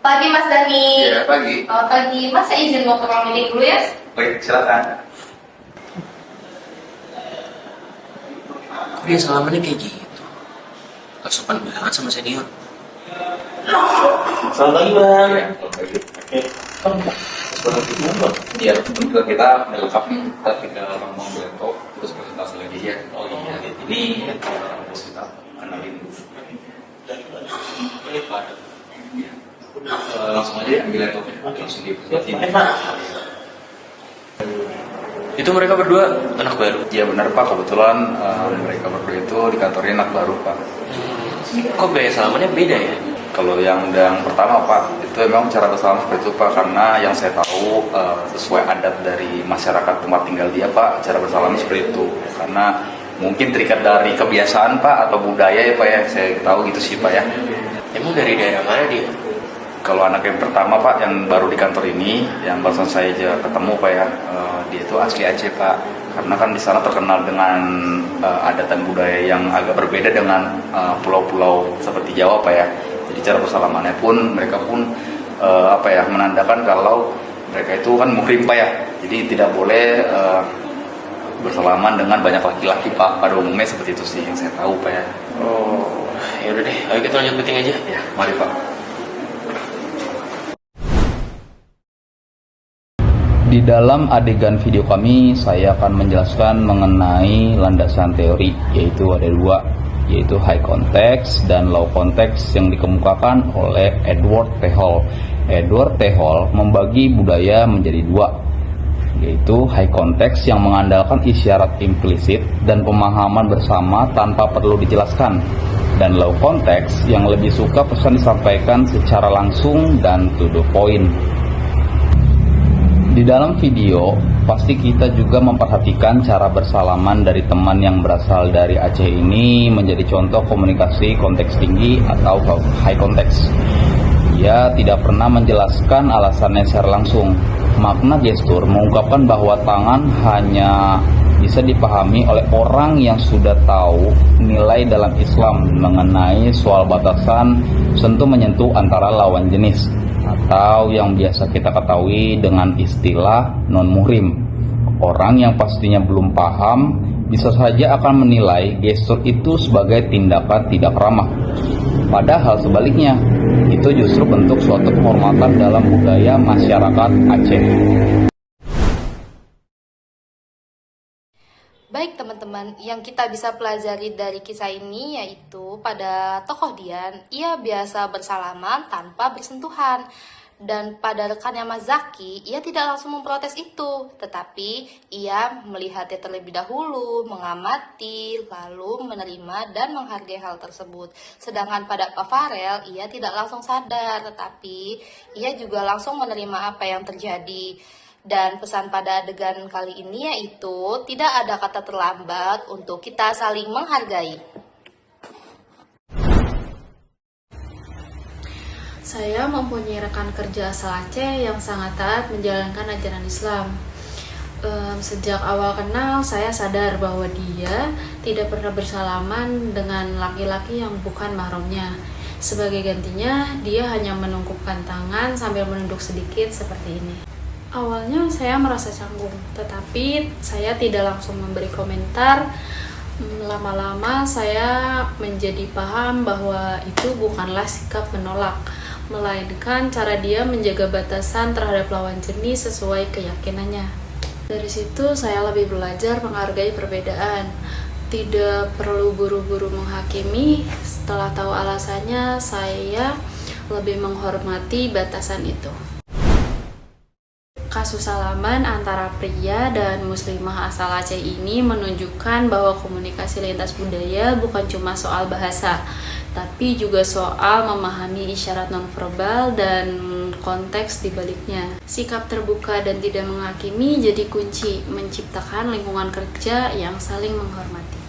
Pagi Mas Dani. Iya, pagi. Selamat pagi. Mas, saya izin mau ke ruang meeting dulu ya. Baik, silakan. Kok dia salamannya kayak gitu? Gak sopan banget sama senior. Selamat pagi, Bang. Iya, pagi. Oke. Sebentar itu, Iya, kebetulan kita udah lengkap nih. Kita tinggal ngomong laptop, terus presentasi lagi ya. Oh iya, ini terus kita kenalin dulu. ini Pak. Iya. Langsung aja ambil laptopnya, langsung dipresentasi. Itu mereka berdua anak baru. Iya benar Pak, kebetulan mereka berdua itu di kantornya anak baru Pak. Kok gaya salamannya beda ya? Kalau yang pertama Pak, itu memang cara bersalaman seperti itu Pak, karena yang saya tahu sesuai adat dari masyarakat tempat tinggal dia Pak, cara bersalaman seperti itu. Karena mungkin terikat dari kebiasaan Pak atau budaya ya Pak ya, saya tahu gitu sih Pak ya. Emang dari daerah mana dia? Kalau anak yang pertama Pak, yang baru di kantor ini, yang barusan saya aja ketemu Pak ya, dia itu asli Aceh Pak. Karena kan di sana terkenal dengan adat dan budaya yang agak berbeda dengan pulau-pulau seperti Jawa Pak ya. Jadi cara bersalamannya pun mereka pun menandakan kalau mereka itu kan muhrim Pak ya. Jadi tidak boleh bersalaman dengan banyak laki-laki Pak. Pada umumnya seperti itu sih yang saya tahu Pak ya. Oh, ya udah deh. Ayo kita lanjut meeting aja. Ya, mari Pak. Di dalam adegan video kami, saya akan menjelaskan mengenai landasan teori, yaitu ada dua, yaitu high context dan low context yang dikemukakan oleh Edward T. Hall. Edward T. Hall membagi budaya menjadi dua, yaitu high context yang mengandalkan isyarat implisit dan pemahaman bersama tanpa perlu dijelaskan, dan low context yang lebih suka pesan disampaikan secara langsung dan to the point. Di dalam video, pasti kita juga memperhatikan cara bersalaman dari teman yang berasal dari Aceh ini menjadi contoh komunikasi konteks tinggi atau high context. Ia tidak pernah menjelaskan alasannya secara langsung. Makna gestur mengungkapkan bahwa tangan hanya bisa dipahami oleh orang yang sudah tahu nilai dalam Islam mengenai soal batasan sentuh menyentuh antara lawan jenis, atau yang biasa kita ketahui dengan istilah non-muhrim. Orang yang pastinya belum paham bisa saja akan menilai gestur itu sebagai tindakan tidak ramah. Padahal sebaliknya, itu justru bentuk suatu penghormatan dalam budaya masyarakat Aceh. Baik teman-teman, yang kita bisa pelajari dari kisah ini yaitu pada tokoh Dian, ia biasa bersalaman tanpa bersentuhan. Dan pada rekannya Mas Zaki, ia tidak langsung memprotes itu, tetapi ia melihatnya terlebih dahulu, mengamati, lalu menerima dan menghargai hal tersebut. Sedangkan pada Pak Farel, ia tidak langsung sadar, tetapi ia juga langsung menerima apa yang terjadi. Dan pesan pada adegan kali ini yaitu tidak ada kata terlambat untuk kita saling menghargai. Saya mempunyai rekan kerja asal Aceh yang sangat taat menjalankan ajaran Islam. Sejak awal kenal, saya sadar bahwa dia tidak pernah bersalaman dengan laki-laki yang bukan mahramnya. Sebagai gantinya, dia hanya menungkupkan tangan sambil menunduk sedikit seperti ini. Awalnya saya merasa canggung, tetapi saya tidak langsung memberi komentar. Lama-lama saya menjadi paham bahwa itu bukanlah sikap menolak, melainkan cara dia menjaga batasan terhadap lawan jenis sesuai keyakinannya. Dari situ saya lebih belajar menghargai perbedaan. Tidak perlu buru-buru menghakimi. Setelah tahu alasannya, saya lebih menghormati batasan itu. Kasus salaman antara pria dan muslimah asal Aceh ini menunjukkan bahwa komunikasi lintas budaya bukan cuma soal bahasa, tapi juga soal memahami isyarat nonverbal dan konteks di baliknya. Sikap terbuka dan tidak menghakimi jadi kunci menciptakan lingkungan kerja yang saling menghormati.